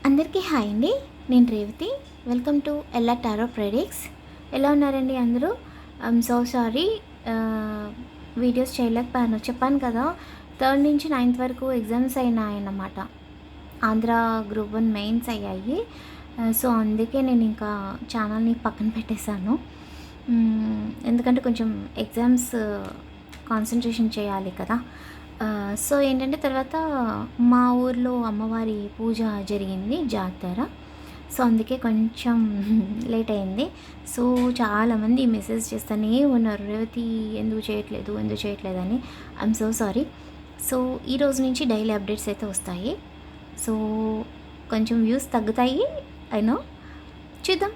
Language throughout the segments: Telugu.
అందరికీ హాయ్ అండి. నేను Revathi. Welcome to Ella tarot ప్రెడిక్స్. ఎలా ఉన్నారండి అందరూ? ఐఎమ్ సో సారీ, వీడియోస్ చేయలేకపోయాను. చెప్పాను కదా, 3rd నుంచి 9th వరకు ఎగ్జామ్స్ అయినాయన్నమాట. ఆంధ్ర గ్రూప్ 1 మెయిన్స్ అయ్యాయి. సో అందుకే నేను ఇంకా ఛానల్ని పక్కన పెట్టేశాను. ఎందుకంటే కొంచెం ఎగ్జామ్స్ కాన్సన్ట్రేషన్ చేయాలి కదా. సో ఏంటంటే తర్వాత మా ఊర్లో అమ్మవారి పూజ జరిగింది, జాతర. సో అందుకే కొంచెం లేట్ అయింది. సో చాలామంది మెసేజ్ చేస్తూనే ఉన్నారు, రేవతి ఎందుకు చేయట్లేదు అని. I'm so sorry. సో ఈ రోజు నుంచి డైలీ అప్డేట్స్ అయితే వస్తాయి. సో కొంచెం వ్యూస్ తగ్గుతాయి, అయినో చూద్దాం.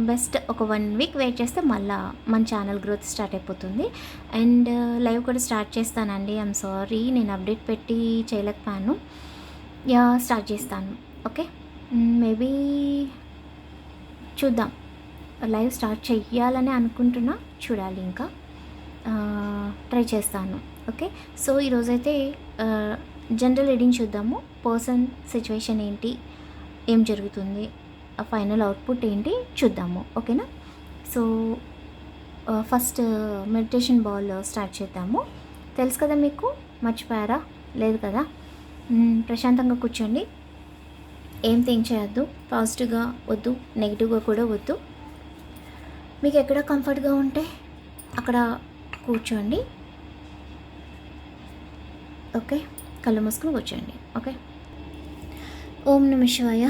బెస్ట్ ఒక 1 వీక్ వెయిట్ చేస్తే మళ్ళీ మన ఛానల్ గ్రోత్ స్టార్ట్ అయిపోతుంది. అండ్ లైవ్ కూడా స్టార్ట్ చేస్తానండి. ఐఎమ్ సారీ, నేను అప్డేట్ పెట్టి చేయలేకపోయాను. స్టార్ట్ చేస్తాను. ఓకే, మేబీ చూద్దాం. లైవ్ స్టార్ట్ చెయ్యాలని అనుకుంటున్నా, చూడాలి. ఇంకా ట్రై చేస్తాను. ఓకే, సో ఈరోజైతే జనరల్ రీడింగ్ చూద్దాము. పర్సన్ సిచ్యువేషన్ ఏంటి, ఏం జరుగుతుంది, ఫైనల్ అవుట్పుట్ ఏంటి చూద్దాము. ఓకేనా? So first meditation ball start చేద్దాము. తెలుసు కదా మీకు, మర్చిపోయారా? లేదు కదా. ప్రశాంతంగా కూర్చోండి. ఏం థింక్ చేయొద్దు. పాజిటివ్గా వద్దు, నెగిటివ్గా కూడా వద్దు. మీకు ఎక్కడ కంఫర్ట్గా ఉంటే అక్కడ కూర్చోండి. ఓకే, కళ్ళు మూసుకుని కూర్చోండి. ఓకే. ఓం నమః శివాయ.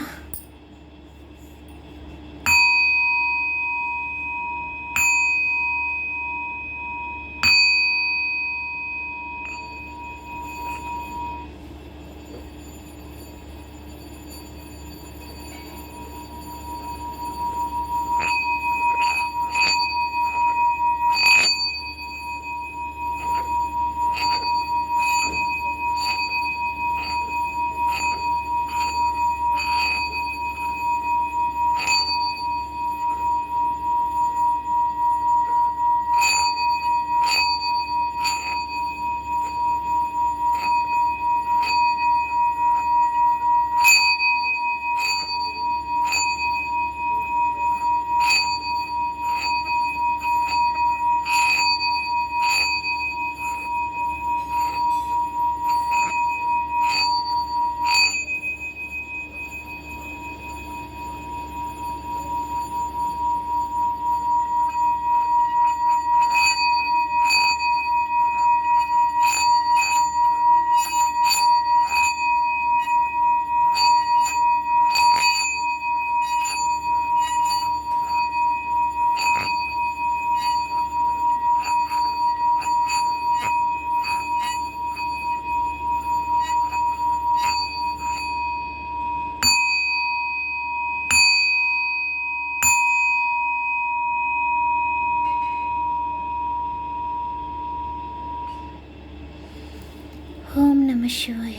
ఓం నమః శివాయ.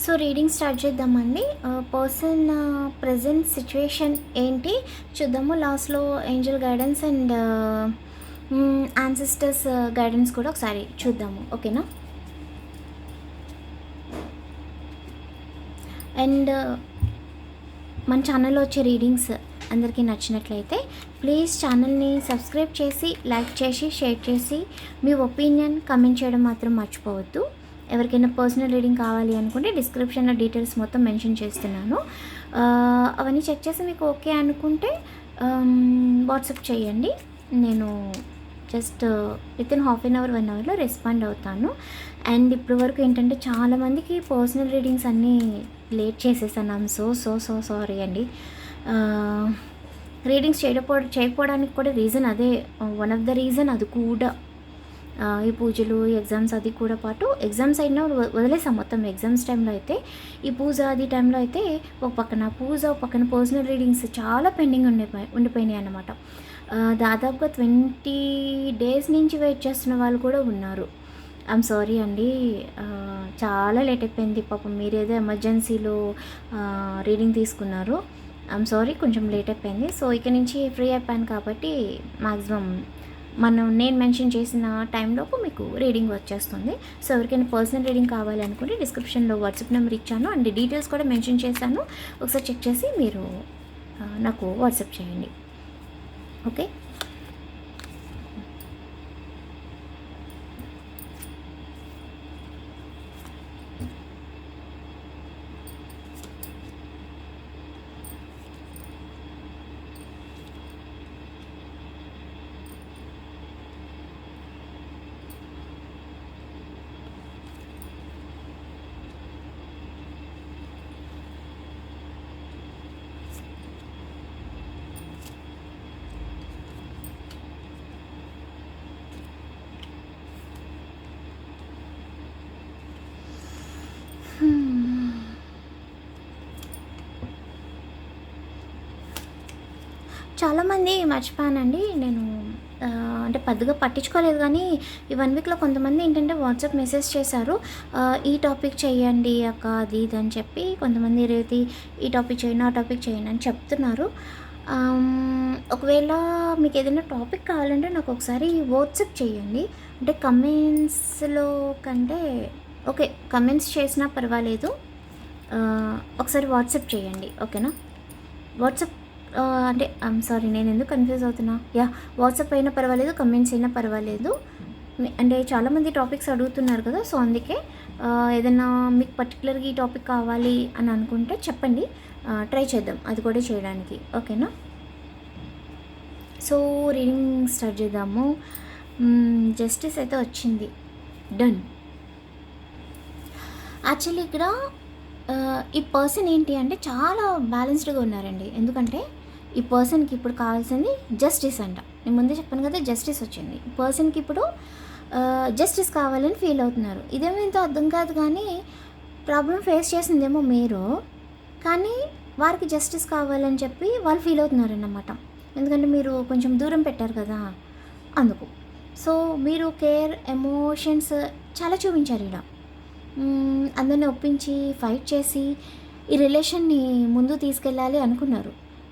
సో రీడింగ్ స్టార్ట్ చేద్దామండి. పర్సన్ ప్రజెంట్ సిచ్యువేషన్ ఏంటి చూద్దాము. లాస్ట్లో Angel guidance and ancestors guidance కూడా ఒకసారి చూద్దాము. ఓకేనా? అండ్ మన ఛానల్లో వచ్చే రీడింగ్స్ అందరికీ నచ్చినట్లయితే ప్లీజ్ ఛానల్ని సబ్స్క్రైబ్ చేసి, లైక్ చేసి, షేర్ చేసి, మీ ఒపీనియన్ కమెంట్ చేయడం మాత్రం మర్చిపోవద్దు. ఎవరికైనా పర్సనల్ రీడింగ్ కావాలి అనుకుంటే డిస్క్రిప్షన్లో డీటెయిల్స్ మొత్తం మెన్షన్ చేస్తున్నాను. అవన్నీ చెక్ చేసి మీకు ఓకే అనుకుంటే వాట్సాప్ చేయండి. నేను just within half an hour 1 అవర్లో రెస్పాండ్ అవుతాను. అండ్ ఇప్పటి వరకు ఏంటంటే చాలామందికి పర్సనల్ రీడింగ్స్ అన్నీ లేట్ చేసేసాను. ఐఎమ్ సో సారీ అండి. రీడింగ్స్ చేయకపోవడానికి కూడా రీజన్ అదే, వన్ ఆఫ్ ద రీజన్ అది కూడా. ఈ పూజలు, ఎగ్జామ్స్ అది కూడా పాటు, ఎగ్జామ్స్ అయినా వదిలేసాం మొత్తం. ఎగ్జామ్స్ టైంలో అయితే, ఈ పూజ అది టైంలో అయితే ఒక పక్కన పూజ, ఒక పక్కన పర్సనల్ రీడింగ్స్ చాలా పెండింగ్ ఉండిపోయినాయి అన్నమాట. దాదాపుగా 20 days నుంచి వెయిట్ చేస్తున్న వాళ్ళు కూడా ఉన్నారు. ఐఎమ్ సారీ అండి, చాలా లేట్ అయిపోయింది. పాపం మీరేదో ఎమర్జెన్సీలో రీడింగ్ తీసుకున్నారు. ఐఎమ్ సారీ, కొంచెం లేట్ అయిపోయింది. సో ఇక నుంచి ఫ్రీ అయిపోయాను కాబట్టి మ్యాక్సిమం నేను మెన్షన్ చేసిన టైంలోపు మీకు రీడింగ్ వచ్చేస్తుంది. సో ఎవరికైనా పర్సనల్ రీడింగ్ కావాలి అనుకుంటే డిస్క్రిప్షన్లో వాట్సాప్ నెంబర్ ఇచ్చాను అండ్ డీటెయిల్స్ కూడా మెన్షన్ చేశాను. ఒకసారి చెక్ చేసి మీరు నాకు వాట్సాప్ చేయండి. ఓకే. చాలామంది మర్చిపోయానండి నేను, అంటే పెద్దగా పట్టించుకోలేదు. కానీ ఈ 1 వీక్లో కొంతమంది ఏంటంటే వాట్సాప్ మెసేజ్ చేశారు, ఈ టాపిక్ చేయండి అక్క అది ఇది అని చెప్పి. కొంతమంది రేవతి ఈ టాపిక్ చేయండి ఆ టాపిక్ చేయండి అని చెప్తున్నారు. ఒకవేళ మీకు ఏదైనా టాపిక్ కావాలంటే నాకు ఒకసారి వాట్సాప్ చేయండి. అంటే కమెంట్స్లో కంటే ఓకే, కమెంట్స్ చేసినా పర్వాలేదు, ఒకసారి వాట్సాప్ చేయండి. ఓకేనా? వాట్సాప్ అంటే సారీ, నేను ఎందుకు కన్ఫ్యూజ్ అవుతున్నా. వాట్సాప్ అయినా పర్వాలేదు, కమెంట్స్ అయినా పర్వాలేదు. అంటే చాలామంది టాపిక్స్ అడుగుతున్నారు కదా, సో అందుకే ఏదైనా మీకు పర్టికులర్గా ఈ టాపిక్ కావాలి అని అనుకుంటే చెప్పండి, ట్రై చేద్దాం అది కూడా చేయడానికి. ఓకేనా? సో రీడింగ్ స్టార్ట్ చేద్దాము. జస్టిస్ అయితే వచ్చింది, డన్. యాక్చువల్లీ ఇక్కడ ఈ పర్సన్ ఏంటి అంటే చాలా బ్యాలెన్స్డ్గా ఉన్నారండి. ఎందుకంటే ఈ పర్సన్కి ఇప్పుడు కావాల్సింది జస్టిస్ అంట. నేను ముందే చెప్పాను కదా, జస్టిస్ వచ్చింది. ఈ పర్సన్కి ఇప్పుడు జస్టిస్ కావాలని ఫీల్ అవుతున్నారు. ఇదేమో ఇంత అర్థం కాదు, కానీ ప్రాబ్లం ఫేస్ చేసిందేమో మీరు, కానీ వారికి జస్టిస్ కావాలని చెప్పి వాళ్ళు ఫీల్ అవుతున్నారన్నమాట. ఎందుకంటే మీరు కొంచెం దూరం పెట్టారు కదా, అందుకు. సో మీరు కేర్, ఎమోషన్స్ చాలా చూపించారు ఇక్కడ. అందరిని ఒప్పించి ఫైట్ చేసి ఈ రిలేషన్ని ముందు తీసుకెళ్ళాలి అనుకున్నారు.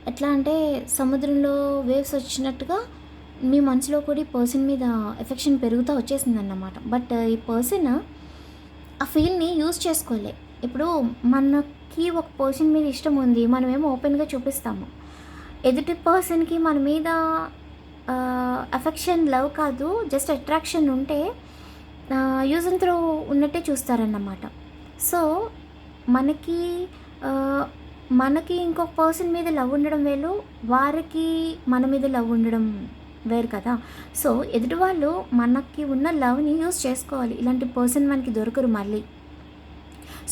ఎట్లా అంటే సముద్రంలో వేవ్స్ వచ్చినట్టుగా మీ మనసులో కూడా ఈ పర్సన్ మీద ఎఫెక్షన్ పెరుగుతూ వచ్చేసిందన్నమాట. బట్ ఈ పర్సన్ ఆ ఫీల్ని యూజ్ చేసుకోలే. ఇప్పుడు మనకి ఒక పర్సన్ మీద ఇష్టం ఉంది, మనమేమో ఓపెన్గా చూపిస్తాము. ఎదుటి పర్సన్కి మన మీద అఫెక్షన్, లవ్ కాదు, జస్ట్ అట్రాక్షన్ ఉంటే యూజ్ అండ్ త్రో ఉన్నట్టే చూస్తారన్నమాట. సో మనకి ఇంకొక పర్సన్ మీద లవ్ ఉండడం వేరు, వారికి మన మీద లవ్ ఉండడం వేరు కదా. సో ఎదుటి వాళ్ళు మనకి ఉన్న లవ్ని యూజ్ చేసుకోవాలి. ఇలాంటి పర్సన్ మనకి దొరకరు మళ్ళీ.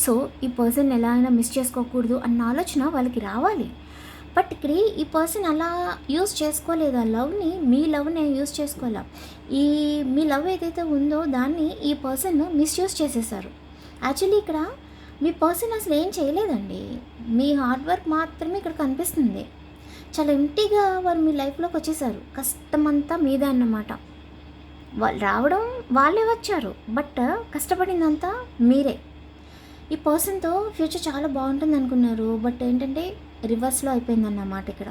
సో ఈ పర్సన్ ఎలా అయినా మిస్ చేసుకోకూడదు అన్న ఆలోచన వాళ్ళకి రావాలి. బట్ ఇక్కడ ఈ పర్సన్ అలా యూజ్ చేసుకోలేదు. ఆ లవ్ని, మీ లవ్ని యూజ్ చేసుకోలే. మీ లవ్ ఏదైతే ఉందో దాన్ని ఈ పర్సన్ మిస్యూజ్ చేసేసారు. యాక్చువల్లీ ఇక్కడ మీ పర్సన్ అసలు ఏం చేయలేదండి, మీ హార్డ్ వర్క్ మాత్రమే ఇక్కడ కనిపిస్తుంది. చాలా ఎంటీగా వారు మీ లైఫ్లోకి వచ్చేసారు. కష్టమంతా మీదే అన్నమాట. వాళ్ళు రావడం వాళ్ళే వచ్చారు, బట్ కష్టపడిందంతా మీరే. ఈ పర్సన్తో ఫ్యూచర్ చాలా బాగుంటుంది అనుకున్నారు, బట్ ఏంటంటే రివర్స్లో అయిపోయిందన్నమాట. ఇక్కడ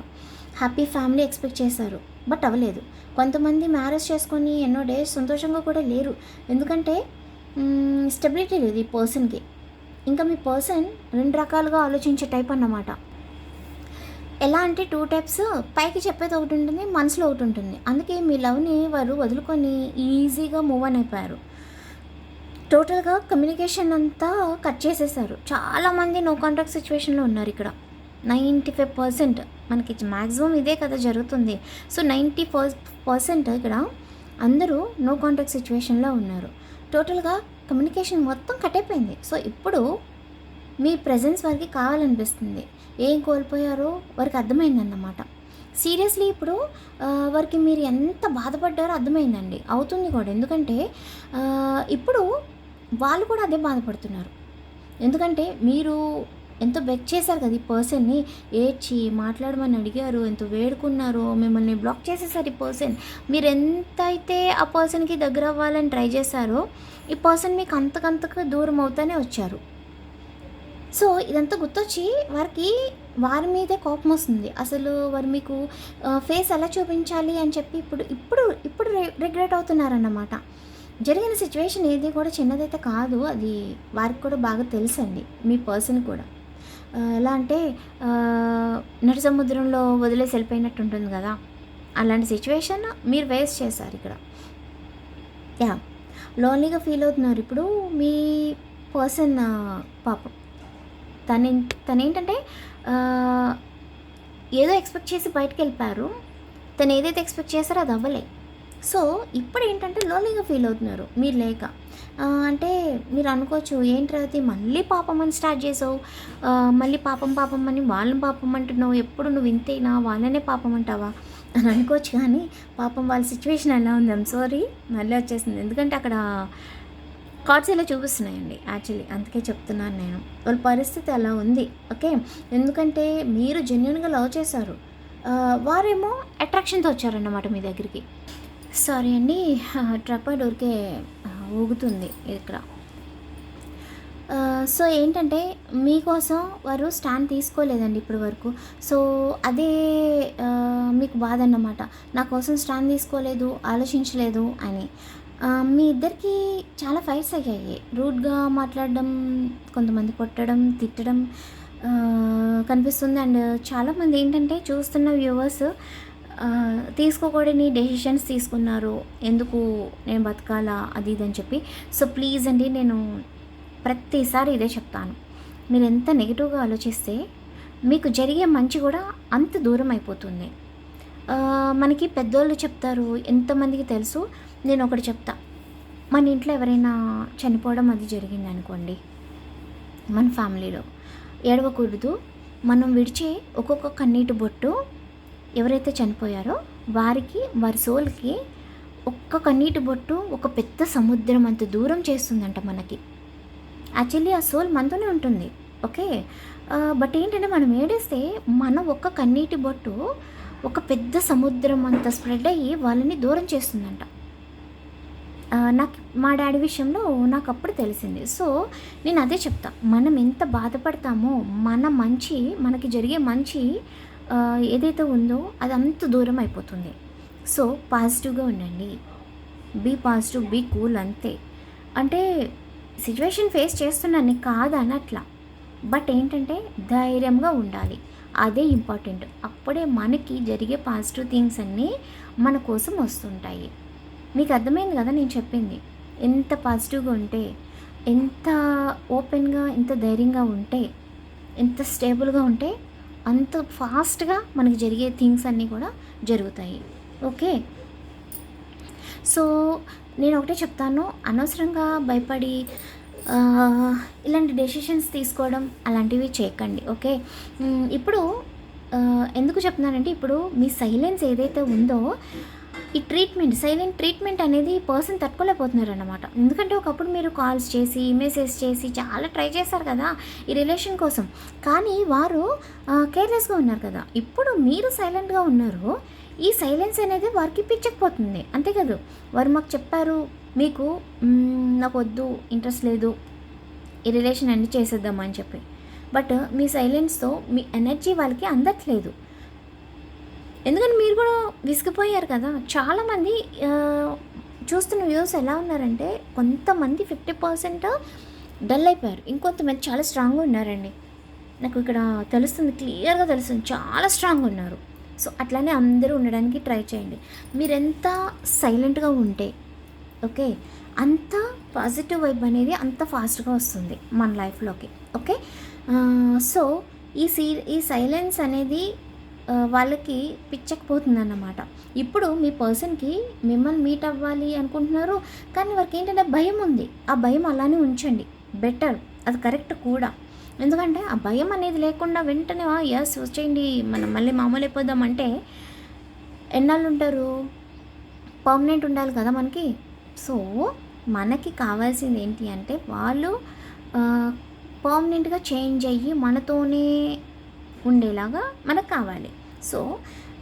హ్యాపీ ఫ్యామిలీ ఎక్స్పెక్ట్ చేశారు, బట్ అవ్వలేదు. కొంతమంది మ్యారేజ్ చేసుకొని ఎన్నో డేస్ సంతోషంగా కూడా లేరు, ఎందుకంటే స్టెబిలిటీ లేదు ఈ పర్సన్కి. ఇంకా మీ పర్సన్ 2 రకాలుగా ఆలోచించే టైప్ అన్నమాట. ఎలా అంటే 2 టైప్స్, పైకి చెప్పేది ఒకటి ఉంటుంది, మనసులో ఒకటి ఉంటుంది. అందుకే మీ లవ్ని వారు వదులుకొని ఈజీగా మూవ్ ఆన్ అయిపోయారు. టోటల్గా కమ్యూనికేషన్ అంతా కట్ చేసేసారు. చాలామంది నో కాంటాక్ట్ సిచ్యువేషన్లో ఉన్నారు ఇక్కడ. 95% మనకి మ్యాక్సిమం ఇదే కదా జరుగుతుంది. సో 90% ఇక్కడ అందరూ నో కాంటాక్ట్ సిచ్యువేషన్లో ఉన్నారు. టోటల్గా కమ్యూనికేషన్ మొత్తం కట్ అయిపోయింది. సో ఇప్పుడు మీ ప్రెజెన్స్ వారికి కావాలనిపిస్తుంది. ఏం కోల్పోయారో వారికి అర్థమైందన్నమాట. సీరియస్లీ ఇప్పుడు వారికి మీరు ఎంత బాధపడ్డారో అర్థమైందండి, అవుతుంది కూడా. ఎందుకంటే ఇప్పుడు వాళ్ళు కూడా అదే బాధపడుతున్నారు. ఎందుకంటే మీరు ఎంతో బెక్ చేశారు కదా ఈ పర్సన్ని, ఏడ్చి మాట్లాడమని అడిగారు, ఎంతో వేడుకున్నారు, మిమ్మల్ని బ్లాక్ చేసేసారు ఈ పర్సన్. మీరు ఎంతైతే ఆ పర్సన్కి దగ్గర అవ్వాలని ట్రై చేశారో ఈ పర్సన్ మీకు అంతకంతకు దూరం అవుతానే వచ్చారు. సో ఇదంతా గుర్తొచ్చి వారికి వారి మీదే కోపం వస్తుంది. అసలు వారు మీకు ఫేస్ ఎలా చూపించాలి అని చెప్పి ఇప్పుడు రిగ్రెట్ అవుతున్నారన్నమాట. జరిగిన సిచ్యువేషన్ ఏది కూడా చిన్నదైతే కాదు. అది వారికి కూడా బాగా తెలుసండి, మీ పర్సన్ కూడా. ఎలా అంటే నడి సముద్రంలో వదిలేసి వెళ్ళిపోయినట్టు ఉంటుంది కదా, అలాంటి సిచ్యువేషన్ మీరు ఫేస్ చేశారు ఇక్కడ. యా, లోన్లీగా ఫీల్ అవుతున్నారు ఇప్పుడు మీ పర్సన్. పాపం తనేంటంటే ఏదో ఎక్స్పెక్ట్ చేసి బయటకు వెళ్ళిపోయారు. తను ఏదైతే ఎక్స్పెక్ట్ చేశారో అది అవ్వలే. సో ఇప్పుడు ఏంటంటే లోన్లీగా ఫీల్ అవుతున్నారు మీరు లేక. అంటే మీరు అనుకోవచ్చు, ఏంటి రేవతి మళ్ళీ పాపం అని స్టార్ట్ చేసావు, మళ్ళీ పాపం పాపం అని వాళ్ళని పాపం అంటున్నావు, ఎప్పుడు నువ్వు ఇంతేనా, వాళ్ళనే పాపం అంటావా అని అనుకోవచ్చు. కానీ పాపం వాళ్ళ సిచ్యువేషన్ ఎలా ఉంది, ఐమ్ సారీ మళ్ళీ వచ్చేసింది. ఎందుకంటే అక్కడ కార్డ్స్ ఇలా చూపిస్తున్నాయండి యాక్చువల్లీ, అందుకే చెప్తున్నాను నేను. వాళ్ళ పరిస్థితి అలా ఉంది. ఓకే, ఎందుకంటే మీరు జెన్యున్గా లవ్ చేశారు, వారేమో అట్రాక్షన్తో వచ్చారన్నమాట మీ దగ్గరికి. సారీ అండి, ట్రక్ ఊరికే ఊగుతుంది ఇక్కడ. సో ఏంటంటే మీకోసం వారు స్టాండ్ తీసుకోలేదండి ఇప్పటి వరకు. సో అదే మీకు బాధ అన్నమాట, నా కోసం స్టాండ్ తీసుకోలేదు, ఆలోచించలేదు అని. మీ ఇద్దరికి చాలా ఫైట్స్ అయ్యాయి. రూడ్గా మాట్లాడడం, కొంతమంది కొట్టడం, తిట్టడం కనిపిస్తుంది. అండ్ చాలామంది ఏంటంటే చూస్తున్న వ్యూవర్స్ తీసుకోకూడని డెసిషన్స్ తీసుకున్నారు, ఎందుకు నేను బతకాలా అది ఇది అని చెప్పి. సో ప్లీజ్ అండి, నేను ప్రతిసారి ఇదే చెప్తాను, మీరు ఎంత నెగిటివ్గా ఆలోచిస్తే మీకు జరిగే మంచి కూడా అంత దూరం అయిపోతుంది. మనకి పెద్దోళ్ళు చెప్తారు, ఎంతమందికి తెలుసు. నేను ఒకటి చెప్తా, మన ఇంట్లో ఎవరైనా చనిపోవడం అది జరిగింది అనుకోండి, మన ఫ్యామిలీలో ఏడవకూడదు. మనం విడిచే ఒక్కొక్క కన్నీటి బొట్టు ఎవరైతే చనిపోయారో వారికి, వారి సోల్కి ఒక్క కన్నీటి బొట్టు ఒక పెద్ద సముద్రం అంత దూరం చేస్తుందంట మనకి. యాక్చువల్లీ ఆ సోల్ మనతోనే ఉంటుంది. ఓకే, బట్ ఏంటంటే మనం ఏడేస్తే మన ఒక్క కన్నీటి బొట్టు ఒక పెద్ద సముద్రం అంత స్ప్రెడ్ అయ్యి వాళ్ళని దూరం చేస్తుందంట. నాకు మా డాడీ విషయంలో నాకు అప్పుడు తెలిసింది. సో నేను అదే చెప్తా, మనం ఎంత బాధపడతామో మన మంచి, మనకి జరిగే మంచి ఏదైతే ఉందో అది అంత దూరం అయిపోతుంది. సో పాజిటివ్గా ఉండండి, బీ పాజిటివ్, బీ కూల్, అంతే. అంటే సిచ్యువేషన్ ఫేస్ చేస్తున్నాను కాదు అనట్లా, బట్ ఏంటంటే ధైర్యంగా ఉండాలి, అదే ఇంపార్టెంట్. అప్పుడే మనకి జరిగే పాజిటివ్ థింగ్స్ అన్నీ మన కోసం వస్తుంటాయి. మీకు అర్థమైంది కదా నేను చెప్పింది. ఎంత పాజిటివ్గా ఉంటే, ఎంత ఓపెన్గా, ఎంత ధైర్యంగా ఉంటే, ఎంత స్టేబుల్గా ఉంటే అంత ఫాస్ట్గా మనకి జరిగే థింగ్స్ అన్నీ కూడా జరుగుతాయి. ఓకే, సో నేను ఒకటే చెప్తాను, అనవసరంగా భయపడి ఇలాంటి డెసిషన్స్ తీసుకోవడం అలాంటివి చేయకండి. ఓకే, ఇప్పుడు ఎందుకు చెప్తున్నానంటే, ఇప్పుడు మీ సైలెన్స్ ఏదైతే ఉందో, ఈ ట్రీట్మెంట్, సైలెంట్ ట్రీట్మెంట్ అనేది పర్సన్ తట్టుకోలేకపోతున్నారు అన్నమాట. ఎందుకంటే ఒకప్పుడు మీరు కాల్స్ చేసి, మెసేజ్ చేసి చాలా ట్రై చేశారు కదా ఈ రిలేషన్ కోసం, కానీ వారు కేర్లెస్గా ఉన్నారు కదా. ఇప్పుడు మీరు సైలెంట్గా ఉన్నారు, ఈ సైలెన్స్ అనేది వారికి పిచ్చకపోతుంది, అంతే కదా. వారు మాకు చెప్పారు, మీకు నాకు వద్దు, ఇంట్రెస్ట్ లేదు, ఈ రిలేషన్ అన్ని చేసేద్దామని చెప్పి, బట్ మీ సైలెన్స్తో మీ ఎనర్జీ వాళ్ళకి అందట్లేదు. ఎందుకంటే మీరు కూడా విసిగిపోయారు కదా. చాలామంది చూస్తున్న వ్యూస్ ఎలా ఉన్నారంటే, కొంతమంది 50% డల్ అయిపోయారు, ఇంకొంతమంది చాలా స్ట్రాంగ్గా ఉన్నారండి. నాకు ఇక్కడ తెలుస్తుంది, క్లియర్గా తెలుస్తుంది, చాలా స్ట్రాంగ్గా ఉన్నారు. సో అట్లానే అందరూ ఉండడానికి ట్రై చేయండి. మీరెంత సైలెంట్గా ఉంటే ఓకే, అంత పాజిటివ్ వైబ్ అనేది అంత ఫాస్ట్గా వస్తుంది మన లైఫ్లోకి. ఓకే, సో ఈ సైలెన్స్ అనేది వాళ్ళకి పిచ్చకపోతుంది అన్నమాట. ఇప్పుడు మీ పర్సన్కి మిమ్మల్ని మీట్ అవ్వాలి అనుకుంటున్నారు, కానీ వారికి ఏంటంటే భయం ఉంది. ఆ భయం అలానే ఉంచండి, బెటర్, అది కరెక్ట్ కూడా. ఎందుకంటే ఆ భయం అనేది లేకుండా వెంటనే ఎస్ వచ్చేయండి మనం మళ్ళీ మామూలు అయిపోదామంటే ఎన్నాళ్ళు ఉంటారు, పర్మనెంట్ ఉండాలి కదా మనకి. సో మనకి కావాల్సింది ఏంటి అంటే, వాళ్ళు పర్మనెంట్గా చేంజ్ అయ్యి మనతోనే ఉండేలాగా మనకు కావాలి. సో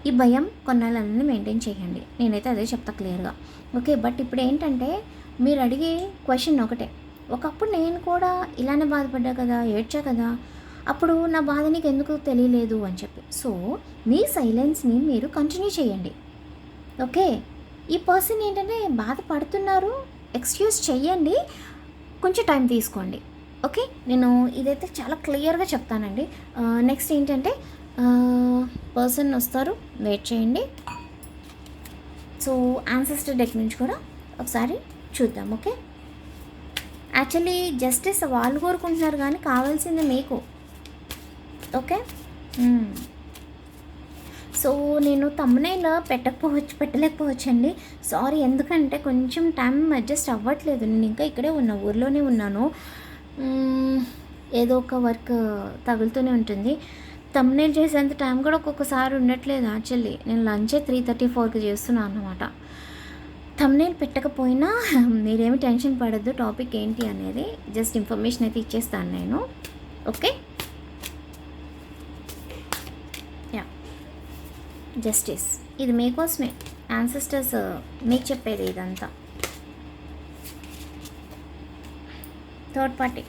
ఈ భయం కొన్నాళ్ళని మెయింటైన్ చేయండి, నేనైతే అదే చెప్తా క్లియర్గా. ఓకే, బట్ ఇప్పుడు ఏంటంటే మీరు అడిగే క్వశ్చన్ ఒకటే, ఒకప్పుడు నేను కూడా ఇలానే బాధపడ్డా కదా, ఏడ్చా కదా, అప్పుడు నా బాధ నీకు ఎందుకు తెలియలేదు అని చెప్పి. సో మీ సైలెన్స్ని మీరు కంటిన్యూ చేయండి. ఓకే, ఈ పర్సన్ ఏంటంటే బాధపడుతున్నారు, ఎక్స్క్యూజ్ చెయ్యండి, కొంచెం టైం తీసుకోండి. ఓకే, నేను ఇదైతే చాలా క్లియర్గా చెప్తానండి. నెక్స్ట్ ఏంటంటే పర్సన్ వస్తారు, వెయిట్ చేయండి. సో యాన్సెస్టర్ డెక్ నుంచి కూడా ఒకసారి చూద్దాం. ఓకే, యాక్చువల్లీ జస్టిస్ వాళ్ళు కోరుకుంటున్నారు కానీ కావాల్సింది మీకు. ఓకే, సో నేను thumbnail పెట్టలేకపోవచ్చు అండి, సారీ. ఎందుకంటే కొంచెం టైం అడ్జస్ట్ అవ్వట్లేదు. నేను ఇంకా ఇక్కడే ఉన్నా, ఊర్లోనే ఉన్నాను. ఏదో ఒక వర్క్ తగులుతూనే ఉంటుంది. thumbnail చేసేంత టైం కూడా ఒక్కొక్కసారి ఉండట్లేదు. యాక్చువల్లీ నేను లంచే 3:34కి చేస్తున్నాను అన్నమాట. thumbnail పెట్టకపోయినా మీరేమి టెన్షన్ పడద్దు, టాపిక్ ఏంటి అనేది జస్ట్ ఇన్ఫర్మేషన్ అయితే ఇచ్చేస్తాను నేను. ఓకే, యా, జస్టిస్ ఇది మీకోసమే, యాన్సెస్టర్స్ మీకు చెప్పేది ఇదంతా. థర్డ్ పార్టీ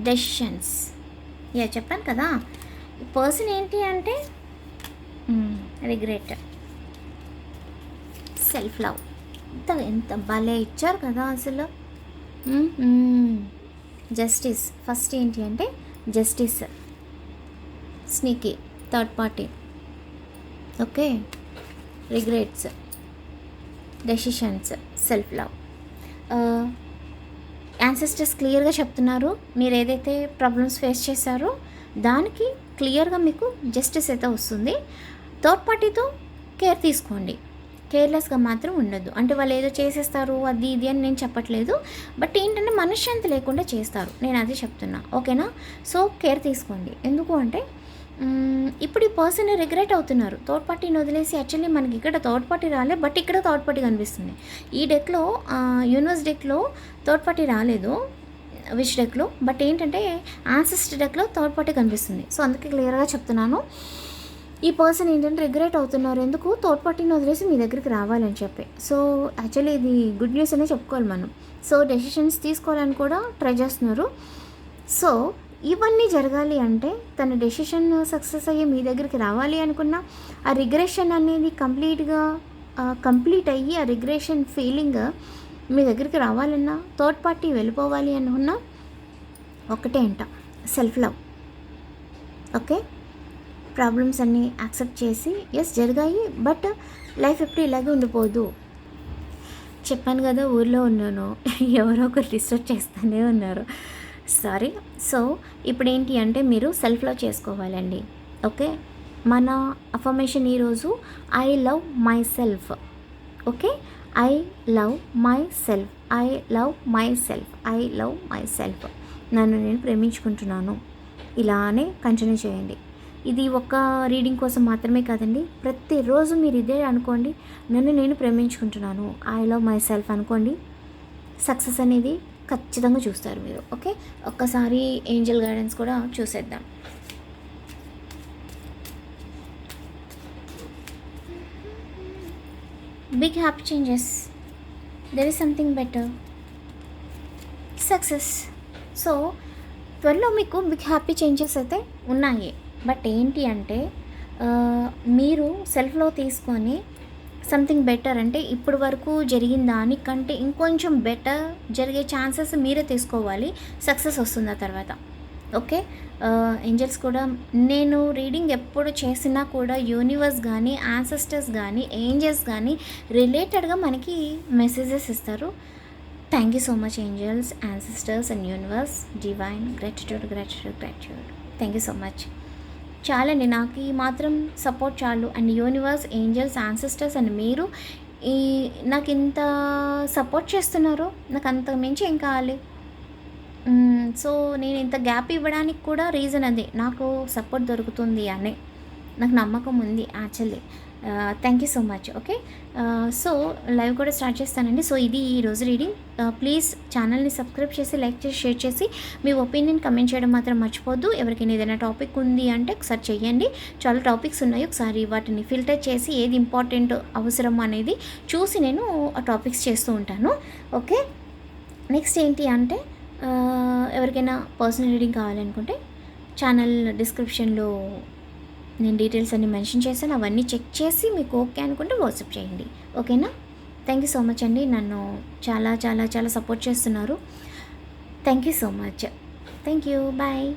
డెసిషన్స్, యా చెప్పాను కదా. ఈ పర్సన్ ఏంటి అంటే రిగ్రెట్, సెల్ఫ్ లవ్. ఎంత భలే ఇచ్చారు కదా అసలు. జస్టిస్ ఫస్ట్ ఏంటి అంటే justice, sneaky third party. Okay, regrets, decisions, self love. Ancestors క్లియర్గా చెప్తున్నారు, మీరు ఏదైతే ప్రాబ్లమ్స్ ఫేస్ చేశారో దానికి క్లియర్గా మీకు జస్టిస్ అయితే వస్తుంది. థర్డ్ పార్టీతో కేర్ తీసుకోండి, కేర్లెస్గా మాత్రం ఉండొద్దు. అంటే వాళ్ళు ఏదో చేసేస్తారు అది ఇది అని నేను చెప్పట్లేదు, బట్ ఏంటంటే మనశ్శాంతి లేకుండా చేస్తారు, నేను అదే చెప్తున్నా. ఓకేనా, సో కేర్ తీసుకోండి. ఎందుకు అంటే ఇప్పుడు ఈ పర్సన్ రిగ్రెట్ అవుతున్నారు థర్డ్ పార్టీని వదిలేసి. యాక్చువల్లీ మనకి ఇక్కడ థర్డ్ పార్టీ రాలే, బట్ ఇక్కడ థర్డ్ పార్టీ కనిపిస్తుంది. ఈ డెక్లో యూనివర్స్ డెక్లో థర్డ్ పార్టీ రాలేదు, విచ్ డెక్లో, బట్ ఏంటంటే యాన్సెస్టర్ డెక్లో థర్డ్ పార్టీ కనిపిస్తుంది. సో అందుకే క్లియర్గా చెప్తున్నాను, ఈ పర్సన్ ఏంటంటే రిగ్రెట్ అవుతున్నారు, ఎందుకు థర్డ్ పార్టీని వదిలేసి మీ దగ్గరికి రావాలని చెప్పి. సో యాక్చువల్లీ ఇది గుడ్ న్యూస్ అనే చెప్పుకోవాలి మనం. సో డెసిషన్స్ తీసుకోవాలని కూడా ట్రై చేస్తున్నారు. సో ఇవన్నీ జరగాలి అంటే తన డెసిషన్ సక్సెస్ అయ్యి మీ దగ్గరికి రావాలి అనుకున్నా, ఆ రిగ్రెషన్ అనేది కంప్లీట్ అయ్యి ఆ రిగ్రెషన్ ఫీలింగ్ మీ దగ్గరికి రావాలన్నా, థర్డ్ పార్టీ వెళ్ళిపోవాలి అనుకున్నా ఒకటే అంట, సెల్ఫ్ లవ్. ఓకే, ప్రాబ్లమ్స్ అన్నీ యాక్సెప్ట్ చేసి ఎస్ జరిగాయి, బట్ లైఫ్ ఎప్పుడు ఇలాగే ఉండిపోదు. చెప్పాను కదా ఊర్లో ఉన్నాను, ఎవరో ఒకరు డిస్టర్బ్ చేస్తూనే ఉన్నారు, సారీ. సో ఇప్పుడు ఏంటి అంటే మీరు సెల్ఫ్ లవ్ చేసుకోవాలండి. ఓకే, మన అఫర్మేషన్ ఈరోజు I love my self. Okay, I love my self, I love my self, I love my self. నన్ను నేను ప్రేమించుకుంటున్నాను. ఇలానే కంటిన్యూ చేయండి. ఇది ఒక రీడింగ్ కోసం మాత్రమే కాదండి, ప్రతిరోజు మీరు ఇదే అనుకోండి, నన్ను నేను ప్రేమించుకుంటున్నాను, ఐ లవ్ మై సెల్ఫ్ అనుకోండి. సక్సెస్ అనేది ఖచ్చితంగా చూస్తారు మీరు. ఓకే, ఒక్కసారి ఏంజల్ గైడెన్స్ కూడా చూసేద్దాం. Big happy changes, there is something better, success. So త్వరలో మీకు బిగ్ హ్యాపీ చేంజెస్ అయితే ఉన్నాయి, బట్ ఏంటి అంటే మీరు సెల్ఫ్లో తీసుకొని సంథింగ్ బెటర్, అంటే ఇప్పుడు వరకు జరిగిన దానికంటే ఇంకొంచెం బెటర్ జరిగే ఛాన్సెస్ మీరే తీసుకోవాలి, సక్సెస్ వస్తుంది ఆ తర్వాత. ఓకే, ఏంజల్స్ కూడా నేను రీడింగ్ ఎప్పుడు చేసినా కూడా యూనివర్స్ కానీ యాన్సెస్టర్స్ కానీ ఏంజల్స్ కానీ రిలేటెడ్గా మనకి మెసేజెస్ ఇస్తారు. Thank you so much angels, ancestors and universe, divine, gratitude gratitude gratitude. Thank you so much. చాలండి, నాకు ఈ మాత్రం సపోర్ట్ చాలు. And universe, angels, ancestors and మీరు నాకు ఇంత సపోర్ట్ చేస్తున్నారు, నాకు అంత మించి ఏం కావాలి. సో నేను ఇంత గ్యాప్ ఇవ్వడానికి కూడా రీజన్ అదే, నాకు సపోర్ట్ దొరుకుతుంది అని నాకు నమ్మకం ఉంది actually. Thank you so much. Okay, so live కూడా స్టార్ట్ చేస్తానండి. సో ఇది ఈరోజు రీడింగ్. ప్లీజ్ ఛానల్ని సబ్స్క్రైబ్ చేసి, లైక్ చేసి, షేర్ చేసి, మీ ఒపీనియన్ కమెంట్ చేయడం మాత్రం మర్చిపోద్దు. ఎవరికైనా ఏదైనా టాపిక్ ఉంది అంటే ఒకసారి చెయ్యండి, చాలా టాపిక్స్ ఉన్నాయి, ఒకసారి వాటిని ఫిల్టర్ చేసి ఏది ఇంపార్టెంట్ అవసరం అనేది చూసి నేను ఆ టాపిక్స్ చేస్తూ ఉంటాను. ఓకే, నెక్స్ట్ ఏంటి అంటే ఎవరికైనా పర్సనల్ రీడింగ్ కావాలనుకుంటే ఛానల్ డిస్క్రిప్షన్లో నేను డీటెయిల్స్ అన్నీ మెన్షన్ చేశాను. అవన్నీ చెక్ చేసి మీకు ఓకే అనుకుంటే వాట్సాప్ చేయండి. ఓకేనా? థ్యాంక్ యూ సో మచ్ అండి. నన్ను చాలా చాలా చాలా సపోర్ట్ చేస్తున్నారు. Thank you so much. Thank you. Bye.